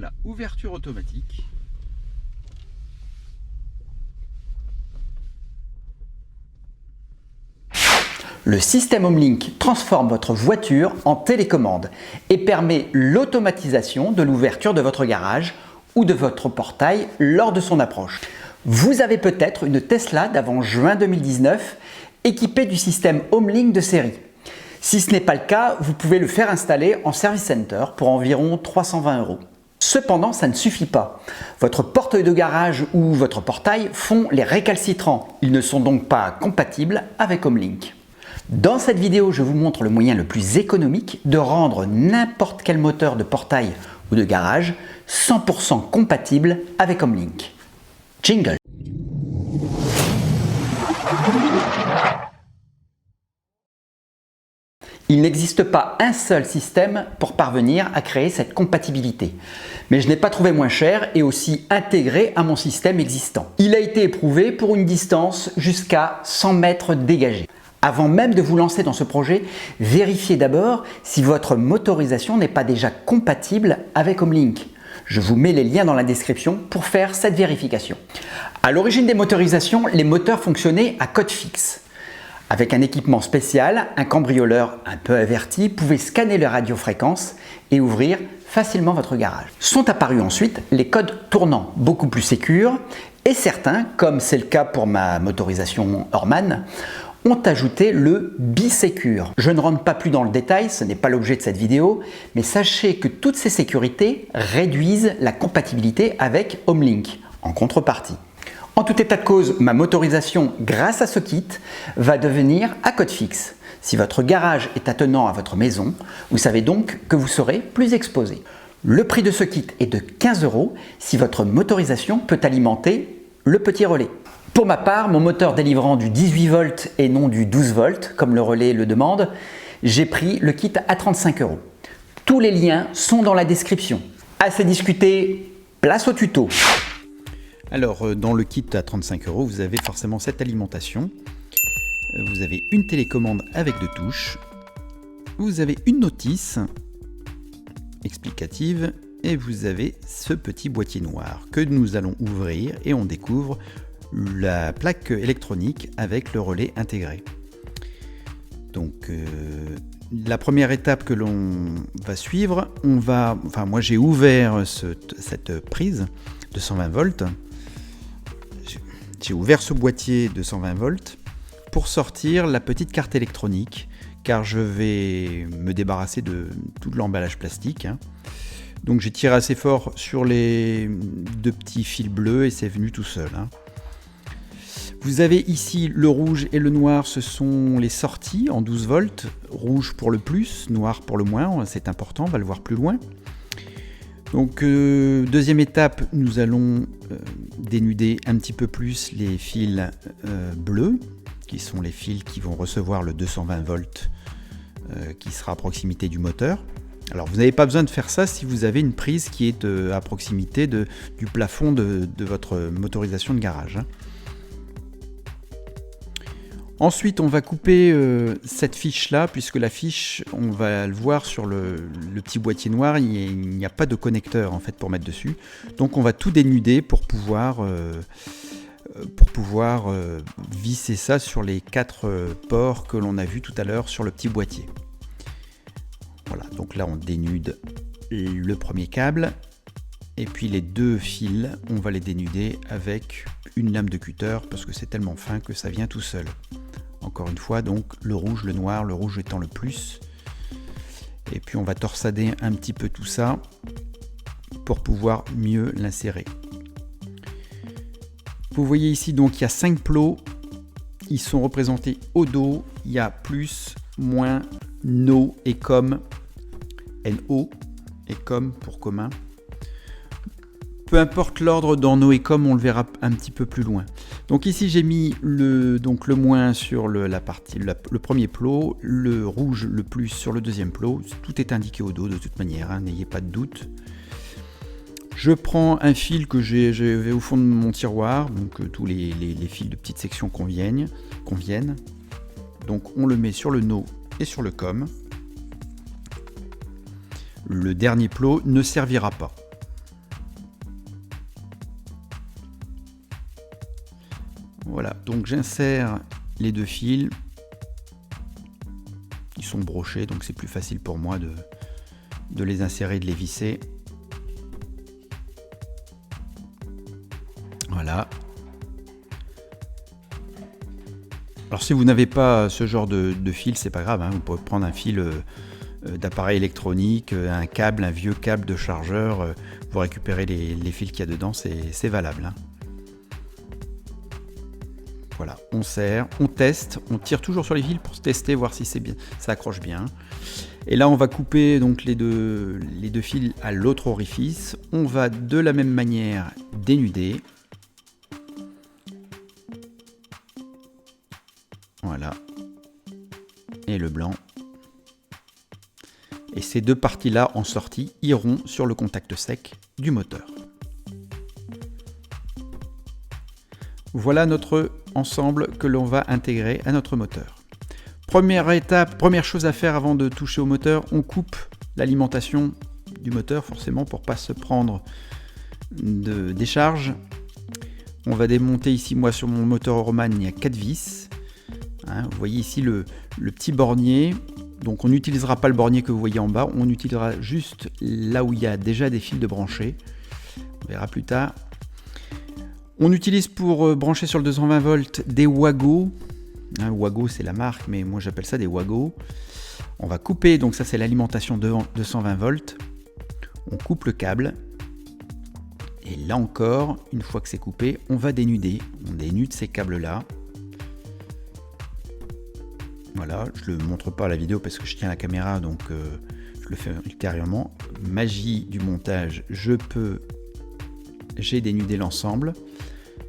Voilà, ouverture automatique. Le système HomeLink transforme votre voiture en télécommande et permet l'automatisation de l'ouverture de votre garage ou de votre portail lors de son approche. Vous avez peut-être une Tesla d'avant juin 2019 équipée du système HomeLink de série. Si ce n'est pas le cas, vous pouvez le faire installer en service center pour environ 320 €. Cependant, ça ne suffit pas. Votre porte de garage ou votre portail font les récalcitrants. Ils ne sont donc pas compatibles avec HomeLink. Dans cette vidéo, je vous montre le moyen le plus économique de rendre n'importe quel moteur de portail ou de garage 100% compatible avec HomeLink. Jingle. Il n'existe pas un seul système pour parvenir à créer cette compatibilité. Mais je n'ai pas trouvé moins cher et aussi intégré à mon système existant. Il a été éprouvé pour une distance jusqu'à 100 mètres dégagés. Avant même de vous lancer dans ce projet, vérifiez d'abord si votre motorisation n'est pas déjà compatible avec HomeLink. Je vous mets les liens dans la description pour faire cette vérification. À l'origine des motorisations, les moteurs fonctionnaient à code fixe. Avec un équipement spécial, un cambrioleur un peu averti pouvait scanner les radiofréquences et ouvrir facilement votre garage. Sont apparus ensuite les codes tournants, beaucoup plus sécures, et certains, comme c'est le cas pour ma motorisation Orman, ont ajouté le Bi-Secure. Je ne rentre pas plus dans le détail, ce n'est pas l'objet de cette vidéo, mais sachez que toutes ces sécurités réduisent la compatibilité avec HomeLink en contrepartie. En tout état de cause, ma motorisation, grâce à ce kit, va devenir à code fixe. Si votre garage est attenant à votre maison, vous savez donc que vous serez plus exposé. Le prix de ce kit est de 15 € si votre motorisation peut alimenter le petit relais. Pour ma part, mon moteur délivrant du 18 volts et non du 12 volts, comme le relais le demande, j'ai pris le kit à 35 €. Tous les liens sont dans la description. Assez discuté, place au tuto. Alors, dans le kit à 35 €, vous avez forcément cette alimentation. Vous avez une télécommande avec 2 touches. Vous avez une notice explicative et vous avez ce petit boîtier noir que nous allons ouvrir et on découvre la plaque électronique avec le relais intégré. Donc la première étape que l'on va suivre, moi j'ai ouvert cette prise de 120 volts. J'ai ouvert ce boîtier de 120 volts pour sortir la petite carte électronique car je vais me débarrasser de tout l'emballage plastique. Donc j'ai tiré assez fort sur les 2 petits fils bleus et c'est venu tout seul. Vous avez ici le rouge et le noir, ce sont les sorties en 12 volts. Rouge pour le plus, noir pour le moins, c'est important, on va le voir plus loin. Donc deuxième étape, nous allons dénuder un petit peu plus les fils bleus, qui sont les fils qui vont recevoir le 220 volts qui sera à proximité du moteur. Alors vous n'avez pas besoin de faire ça si vous avez une prise qui est à proximité du plafond de votre motorisation de garage. Ensuite, on va couper cette fiche-là, puisque la fiche, on va le voir sur le petit boîtier noir, il n'y a pas de connecteur en fait pour mettre dessus. Donc on va tout dénuder pour pouvoir visser ça sur les 4 ports que l'on a vu tout à l'heure sur le petit boîtier. Voilà, donc là on dénude le premier câble, et puis les 2 fils, on va les dénuder avec une lame de cutter, parce que c'est tellement fin que ça vient tout seul. Encore une fois, donc le rouge, le noir, le rouge étant le plus. Et puis on va torsader un petit peu tout ça pour pouvoir mieux l'insérer. Vous voyez ici, donc il y a 5 plots. Ils sont représentés au dos. Il y a plus, moins, no et com. NO et com pour commun. Peu importe l'ordre dans no et com, on le verra un petit peu plus loin. Donc ici j'ai mis le moins sur le premier plot, le rouge le plus sur le deuxième plot. Tout est indiqué au dos de toute manière, n'ayez pas de doute. Je prends un fil que j'ai au fond de mon tiroir, donc tous les fils de petites sections conviennent. Donc on le met sur le no et sur le com. Le dernier plot ne servira pas. donc j'insère les deux fils. Ils sont brochés, donc c'est plus facile pour moi de les insérer, de les visser. Voilà. Alors si vous n'avez pas ce genre de fil, c'est pas grave, hein, vous pouvez prendre un fil d'appareil électronique, un câble, un vieux câble de chargeur, vous récupérez les fils qu'il y a dedans, c'est valable. Hein. Voilà, on serre, on teste, on tire toujours sur les fils pour tester, voir si c'est bien, ça accroche bien. Et là, on va couper donc les deux fils à l'autre orifice. On va de la même manière dénuder. Voilà. Et le blanc. Et ces deux parties-là en sortie iront sur le contact sec du moteur. Voilà notre ensemble que l'on va intégrer à notre moteur. Première étape, première chose à faire avant de toucher au moteur, on coupe l'alimentation du moteur forcément pour ne pas se prendre de décharge. On va démonter ici, moi sur mon moteur Euroman, il y a 4 vis. Hein, vous voyez ici le petit bornier. Donc on n'utilisera pas le bornier que vous voyez en bas, on utilisera juste là où il y a déjà des fils de brancher. On verra plus tard. On utilise pour brancher sur le 220 volts des Wago. Hein, Wago c'est la marque, mais moi j'appelle ça des Wago. On va couper, donc ça c'est l'alimentation de 220 volts. On coupe le câble. Et là encore, une fois que c'est coupé, on va dénuder. On dénude ces câbles-là. Voilà, je ne le montre pas à la vidéo parce que je tiens la caméra, donc je le fais ultérieurement. Magie du montage, j'ai dénudé l'ensemble.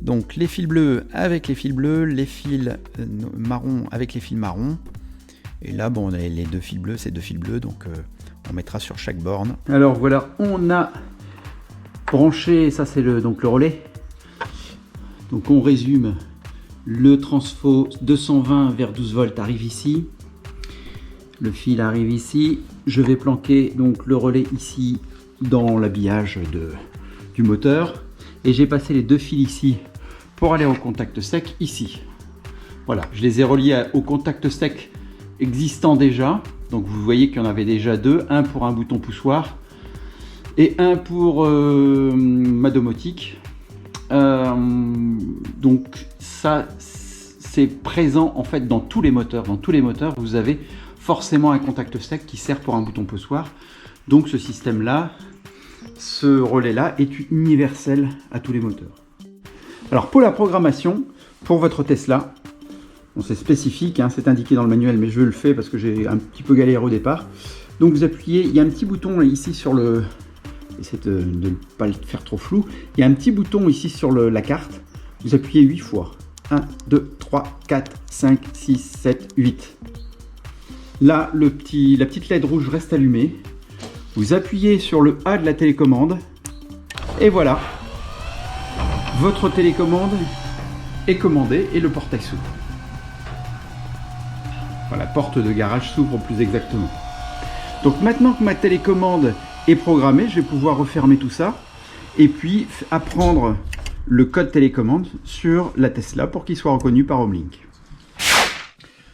Donc les fils bleus avec les fils bleus, les fils marrons avec les fils marrons. Et là, bon, on a les deux fils bleus, c'est deux fils bleus, donc on mettra sur chaque borne. Alors voilà, on a branché, ça c'est donc le relais. Donc on résume, le transfo 220 vers 12 volts arrive ici. Le fil arrive ici. Je vais planquer donc le relais ici dans l'habillage du moteur. Et j'ai passé les deux fils ici pour aller au contact sec ici. Voilà, je les ai reliés au contact sec existant déjà. Donc vous voyez qu'il y en avait déjà deux, un pour un bouton poussoir et un pour ma domotique. Donc ça c'est présent en fait dans tous les moteurs. Dans tous les moteurs, vous avez forcément un contact sec qui sert pour un bouton poussoir. Donc ce système-là, ce relais-là est universel à tous les moteurs. Alors pour la programmation, pour votre Tesla, bon, c'est spécifique, hein, c'est indiqué dans le manuel, mais je le fais parce que j'ai un petit peu galéré au départ. Donc vous appuyez, il y a un petit bouton ici sur le... Essayez de ne pas le faire trop flou. Il y a un petit bouton ici sur la carte. Vous appuyez 8 fois. 1, 2, 3, 4, 5, 6, 7, 8. Là, la petite LED rouge reste allumée. Vous appuyez sur le A de la télécommande. Et voilà. Votre télécommande est commandée et le portail s'ouvre. Voilà, la porte de garage s'ouvre plus exactement. Donc maintenant que ma télécommande est programmée, je vais pouvoir refermer tout ça et puis apprendre le code télécommande sur la Tesla pour qu'il soit reconnu par Homelink.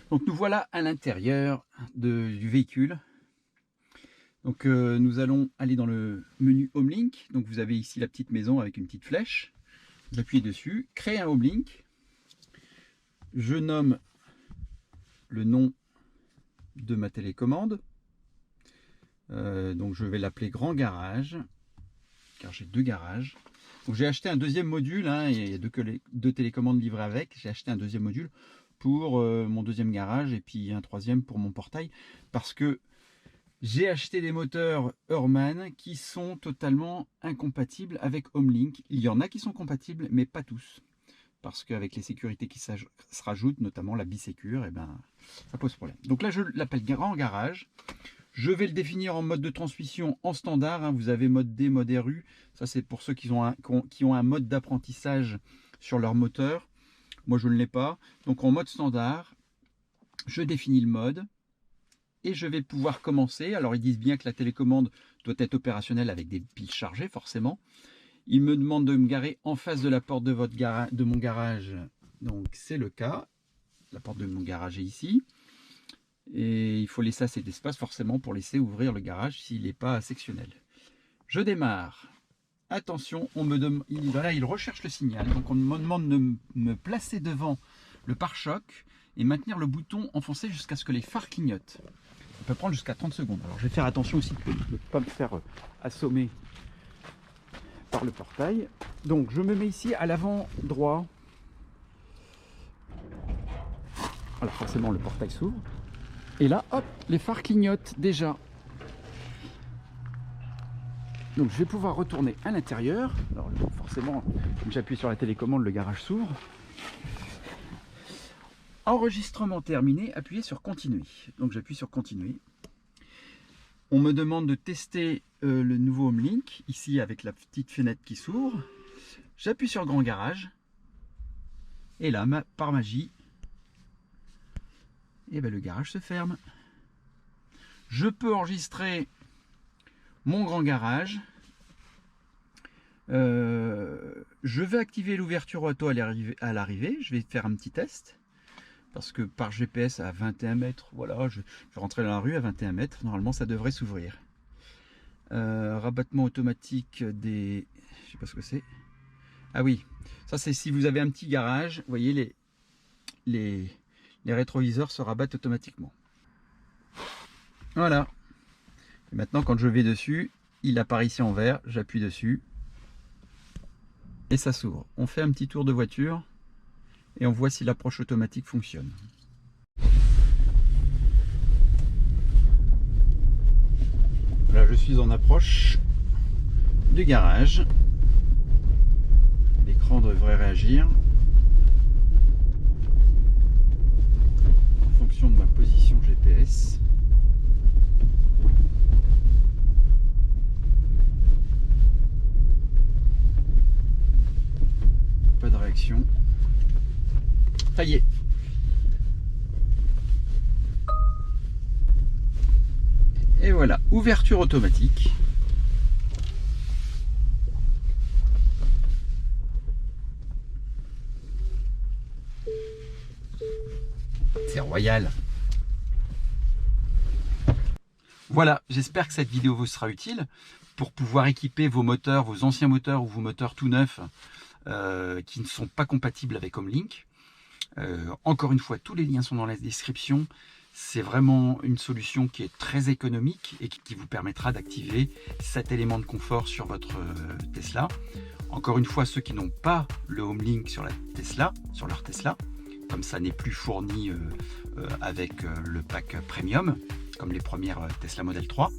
Donc nous voilà à l'intérieur du véhicule. Donc nous allons aller dans le menu Homelink. Donc vous avez ici la petite maison avec une petite flèche. Vous appuyez dessus, créer un Homelink. Je nomme le nom de ma télécommande. Donc je vais l'appeler Grand Garage, car j'ai deux garages. Donc j'ai acheté un deuxième module, hein, il y a deux télécommandes livrées avec. J'ai acheté un deuxième module pour mon deuxième garage et puis un troisième pour mon portail, parce que j'ai acheté des moteurs Euroman qui sont totalement incompatibles avec Homelink. Il y en a qui sont compatibles, mais pas tous. Parce qu'avec les sécurités qui se rajoutent, notamment la Bisécure, et ben, ça pose problème. Donc là, je l'appelle Grand Garage. Je vais le définir en mode de transmission en standard. Hein. Vous avez mode D, mode RU. Ça, c'est pour ceux qui ont un mode d'apprentissage sur leur moteur. Moi, je ne l'ai pas. Donc, en mode standard, je définis le mode. Et je vais pouvoir commencer. Alors, ils disent bien que la télécommande doit être opérationnelle avec des piles chargées, forcément. Ils me demandent de me garer en face de la porte de mon garage Donc c'est le cas. La porte de mon garage est ici. Et il faut laisser assez d'espace forcément pour laisser ouvrir le garage s'il n'est pas sectionnel. Je démarre. Attention, voilà, il recherche le signal. Donc on me demande de me placer devant le pare-choc et maintenir le bouton enfoncé jusqu'à ce que les phares clignotent. Ça peut prendre jusqu'à 30 secondes. Alors je vais faire attention aussi de ne pas me faire assommer par le portail. Donc je me mets ici à l'avant droit. Alors forcément le portail s'ouvre. Et là, hop, les phares clignotent déjà. Donc je vais pouvoir retourner à l'intérieur. Alors forcément, quand j'appuie sur la télécommande, le garage s'ouvre. Enregistrement terminé, appuyez sur continuer. Donc j'appuie sur continuer. On me demande de tester le nouveau HomeLink, ici avec la petite fenêtre qui s'ouvre. J'appuie sur grand garage. Et là, par magie, et ben, le garage se ferme. Je peux enregistrer mon grand garage. Je vais activer l'ouverture auto à l'arrivée. Je vais faire un petit test. Parce que par GPS à 21 mètres, voilà, je vais rentrer dans la rue à 21 mètres. Normalement, ça devrait s'ouvrir. Rabattement automatique des... Je sais pas ce que c'est. Ah oui, ça c'est si vous avez un petit garage. Vous voyez, les rétroviseurs se rabattent automatiquement. Voilà. Et maintenant, quand je vais dessus, il apparaît ici en vert. J'appuie dessus. Et ça s'ouvre. On fait un petit tour de voiture. Et on voit si l'approche automatique fonctionne. Là, je suis en approche du garage. L'écran devrait réagir en fonction de ma position GPS. Pas de réaction. Ça y est. Et voilà, ouverture automatique. C'est royal. Voilà, j'espère que cette vidéo vous sera utile pour pouvoir équiper vos moteurs, vos anciens moteurs ou vos moteurs tout neufs qui ne sont pas compatibles avec HomeLink. Encore une fois, tous les liens sont dans la description. C'est vraiment une solution qui est très économique et qui vous permettra d'activer cet élément de confort sur votre Tesla. Encore une fois, ceux qui n'ont pas le HomeLink sur leur Tesla, comme ça n'est plus fourni avec le pack Premium, comme les premières Tesla Model 3,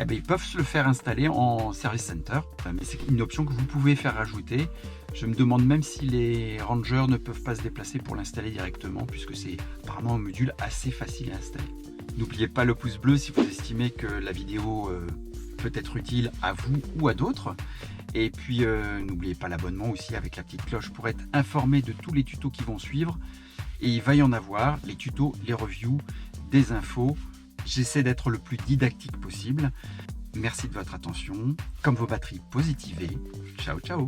eh bien, ils peuvent se le faire installer en Service Center. Mais c'est une option que vous pouvez faire rajouter. Je me demande même si les rangers ne peuvent pas se déplacer pour l'installer directement, puisque c'est apparemment un module assez facile à installer. N'oubliez pas le pouce bleu si vous estimez que la vidéo peut être utile à vous ou à d'autres. Et puis n'oubliez pas l'abonnement aussi avec la petite cloche pour être informé de tous les tutos qui vont suivre. Et il va y en avoir, les tutos, les reviews, des infos. J'essaie d'être le plus didactique possible. Merci de votre attention. Comme vos batteries positivées. Ciao, ciao.